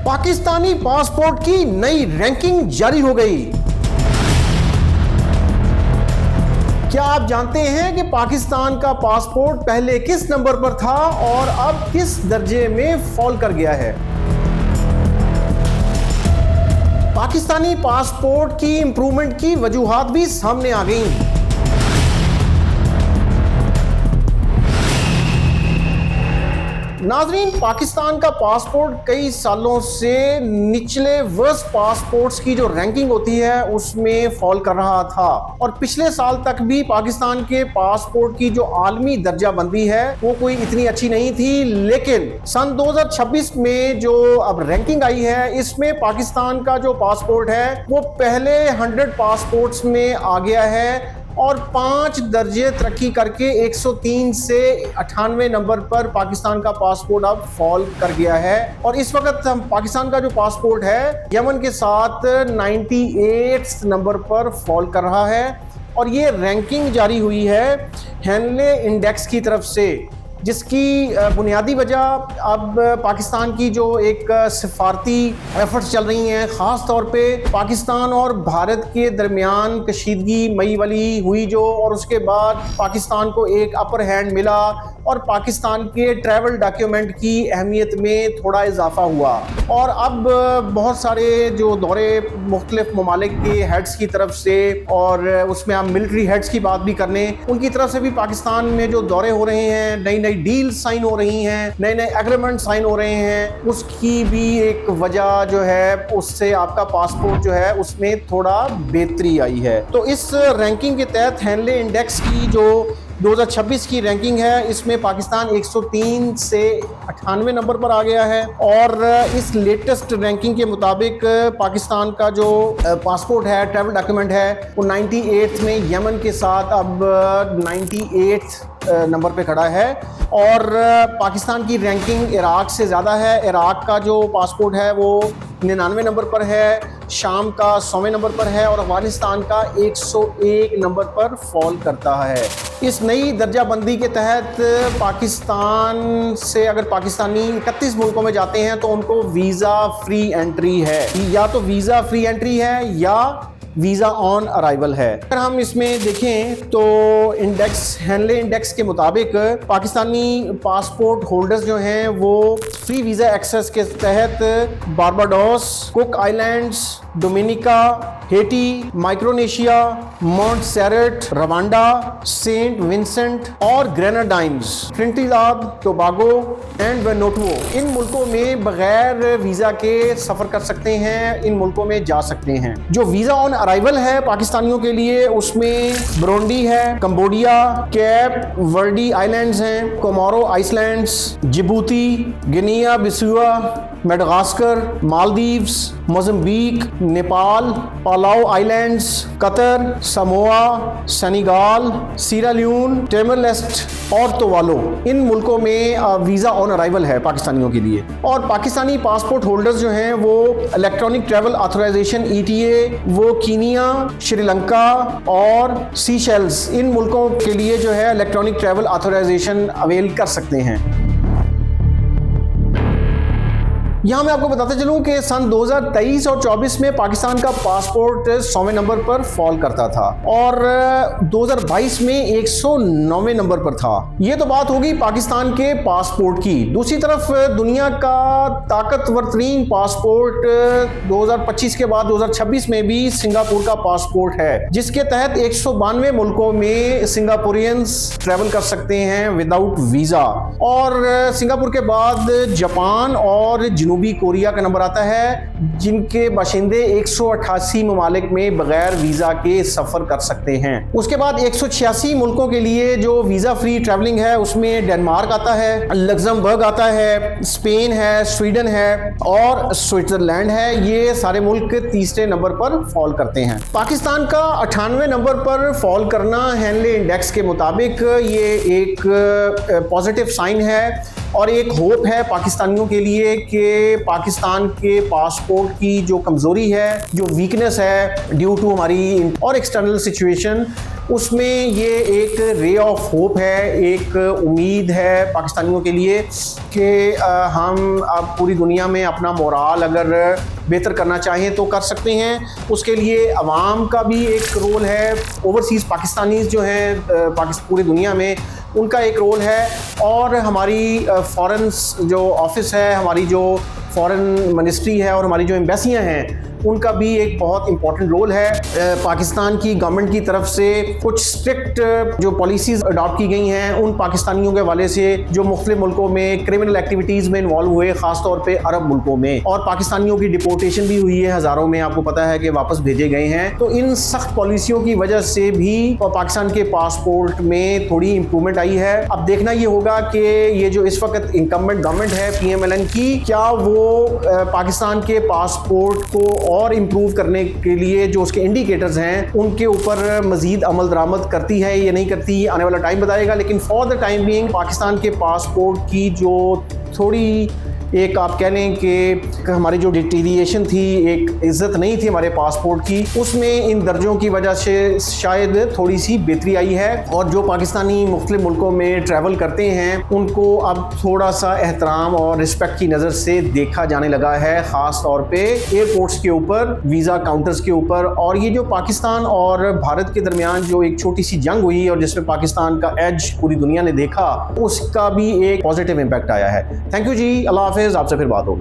Pakistani passport की नई ranking जारी हो गई। क्या आप जानते हैं कि पाकिस्तान का पासपोर्ट पहले किस नंबर पर था और अब किस दर्जे में फॉल कर गया है? पाकिस्तानी पासपोर्ट की इंप्रूवमेंट की वजूहात भी सामने आ गई। नाजरीन, पाकिस्तान का पासपोर्ट कई सालों से निचले वर्स्ट पासपोर्ट्स की जो रैंकिंग होती है उसमें फॉल कर रहा था और पिछले साल तक भी पाकिस्तान के पासपोर्ट की जो आलमी दर्जाबंदी है वो कोई इतनी अच्छी नहीं थी। लेकिन सन 2026 में जो अब रैंकिंग आई है इसमें पाकिस्तान का जो पासपोर्ट है वो पहले 100 पासपोर्ट्स में आ गया है और 5 दर्जे तरक्की करके 103 से 98 नंबर पर पाकिस्तान का पासपोर्ट अब फॉल कर गया है। और इस वक्त पाकिस्तान का जो पासपोर्ट है यमन के साथ 98 नंबर पर फॉल कर रहा है और ये रैंकिंग जारी हुई है हेनले इंडेक्स की तरफ से, जिसकी बुनियादी वजह अब पाकिस्तान की जो एक सिफारती एफर्ट्स चल रही हैं, ख़ास तौर पे पाकिस्तान और भारत के दरमियान कशीदगी मई वाली हुई जो, और उसके बाद पाकिस्तान को एक अपर हैंड मिला और पाकिस्तान के ट्रैवल डॉक्यूमेंट की अहमियत में थोड़ा इजाफा हुआ। और अब बहुत सारे जो दौरे मुख्तलिफ ममालिक के हेड्स की तरफ से, और उसमें हम मिलिट्री हेड्स की बात भी कर लें, उनकी तरफ से भी पाकिस्तान में जो दौरे हो रहे हैं, नई नई डील साइन हो रही हैं, नए नए एग्रीमेंट साइन हो रहे हैं, उसकी भी एक वजह जो है उससे आपका पासपोर्ट जो है उसमें थोड़ा बेहतरी आई है। तो इस रैंकिंग के तहत हेनले इंडेक्स की जो 2026 की रैंकिंग है इसमें पाकिस्तान 103 से 98 नंबर पर आ गया है और इस लेटेस्ट रैंकिंग के मुताबिक पाकिस्तान का जो पासपोर्ट है, ट्रैवल डॉक्यूमेंट है, वो 98 में यमन के साथ अब 98 नंबर पे खड़ा है। और पाकिस्तान की रैंकिंग इराक से ज़्यादा है। इराक का जो पासपोर्ट है वो 99 नंबर पर है, शाम का 100वें नंबर पर है और अफगानिस्तान का 101 नंबर पर फॉल करता है। इस नई दर्जाबंदी के तहत पाकिस्तान से अगर पाकिस्तानी 31 मुल्कों में जाते हैं तो उनको वीज़ा फ्री एंट्री है, या तो वीज़ा फ्री एंट्री है या वीज़ा ऑन अराइवल है। अगर हम इसमें देखें तो हेनले इंडेक्स के मुताबिक पाकिस्तानी पासपोर्ट होल्डर्स जो हैं वो फ्री वीज़ा एक्सेस के तहत Barbados, Cook Islands, Dominica, Haiti, Micronesia, Montserrat, Rwanda, Saint Vincent और Grenadines, Trinidad, Tobago and Vanuatu, इन मुल्कों में बगैर वीज़ा के सफ़र कर सकते हैं, इन मुल्कों में जा सकते हैं। जो वीज़ा ऑन अराइवल है पाकिस्तानियों के लिए उसमें ब्रोंडी है, कंबोडिया, कैप वर्डी आइलैंड्स हैं, Comoro Islands, Djibouti, Guinea Bissau, Madagascar, Maldives, Mozambique, Nepal, Palau Islands, Qatar, Samoa, Senegal, Sierra Leone, Timor Leste और तुवालू, इन मुल्कों में वीज़ा ऑन अराइवल है पाकिस्तानियों के लिए। और पाकिस्तानी पासपोर्ट होल्डर्स जो हैं वो इलेक्ट्रॉनिक ट्रैवल ऑथराइजेशन ETA वो कीनिया, श्रीलंका और सीशेल्स, इन मुल्कों के लिए जो है इलेक्ट्रॉनिक ट्रैवल ऑथराइजेशन अवेल कर सकते हैं। यहाँ मैं आपको बताते चलूँ कि सन 2023 और 24 में पाकिस्तान का पासपोर्ट 100वें नंबर पर फॉल करता था और 2022 में 109वें नंबर पर था। ये तो बात होगी पाकिस्तान के पासपोर्ट की। दूसरी तरफ दुनिया का ताकतवर तरीन पासपोर्ट 2025 के बाद 2026 में भी सिंगापुर का पासपोर्ट है, जिसके तहत 192 मुल्कों में सिंगापुरियंस ट्रैवल कर सकते हैं विदाउट वीज़ा। और सिंगापुर के बाद जापान और जनूबी कोरिया का नंबर आता है, जिनके बाशिंदे 188 ममालिक में बगैर वीज़ा के सफ़र कर सकते हैं। उसके बाद 186 मुल्कों के लिए जो वीज़ा फ्री ट्रैवलिंग है उसमें डेनमार्क आता है, लग्जमबर्ग आता है, स्पेन है, स्वीडन है और स्विट्जरलैंड है। ये सारे मुल्क तीसरे नंबर पर फॉल करते हैं। पाकिस्तान का 98वें नंबर पर फॉल करना हेनले इंडेक्स के मुताबिक ये एक पॉजिटिव साइन है और एक होप है पाकिस्तानियों के लिए कि पाकिस्तान के पासपोर्ट की जो कमज़ोरी है, जो वीकनेस है ड्यू टू हमारी और एक्सटर्नल सिचुएशन, उसमें ये एक रे ऑफ होप है, एक उम्मीद है पाकिस्तानियों के लिए कि हम अब पूरी दुनिया में अपना मोराल अगर बेहतर करना चाहें तो कर सकते हैं। उसके लिए अवाम का भी एक रोल है, ओवरसीज़ पाकिस्तानीज़ जो हैं पूरी दुनिया में, उनका एक रोल है, और हमारी फॉरेन जो ऑफिस है, हमारी जो फॉरेन मिनिस्ट्री है और हमारी जो एम्बेसियां हैं, उनका भी एक बहुत इंपॉर्टेंट रोल है। पाकिस्तान की गवर्नमेंट की तरफ से कुछ स्ट्रिक्ट जो पॉलिसीज़ अडॉप्ट की गई हैं उन पाकिस्तानियों के हवाले से जो मुख्तलिफ मुल्कों में क्रिमिनल एक्टिविटीज़ में इन्वॉल्व हुए, ख़ासतौर पे अरब मुल्कों में, और पाकिस्तानियों की डिपोर्टेशन भी हुई है, हज़ारों में आपको पता है कि वापस भेजे गए हैं। तो इन सख्त पॉलिसियों की वजह से भी पाकिस्तान के पासपोर्ट में थोड़ी इंप्रूवमेंट आई है। अब देखना ये होगा कि ये जो इस वक्त इनकम्बेंट गवर्नमेंट है PMLN की, क्या वो पाकिस्तान के पासपोर्ट को और इम्प्रूव करने के लिए जो उसके इंडिकेटर्स हैं उनके ऊपर मजीद अमल दरामद करती है या नहीं करती, आने वाला टाइम बताएगा। लेकिन for the time being Pakistan के पासपोर्ट की जो थोड़ी एक आप कह लें कि हमारी जो डिटीरिएशन थी, एक इज्जत नहीं थी हमारे पासपोर्ट की, उसमें इन दर्जों की वजह से शायद थोड़ी सी बेहतरी आई है। और जो पाकिस्तानी मुख्तलिफ मुल्कों में ट्रैवल करते हैं उनको अब थोड़ा सा एहतराम और रिस्पेक्ट की नज़र से देखा जाने लगा है, ख़ास तौर पे एयरपोर्ट्स के ऊपर, वीज़ा काउंटर्स के ऊपर। और ये जो पाकिस्तान और भारत के दरमियान जो एक छोटी सी जंग हुई और जिसमें पाकिस्तान का एज पूरी दुनिया ने देखा, उसका भी एक पॉजिटिव इम्पैक्ट आया है। थैंक यू जी, अल्लाह हाफ़िज़, आपसे फिर बात होगी।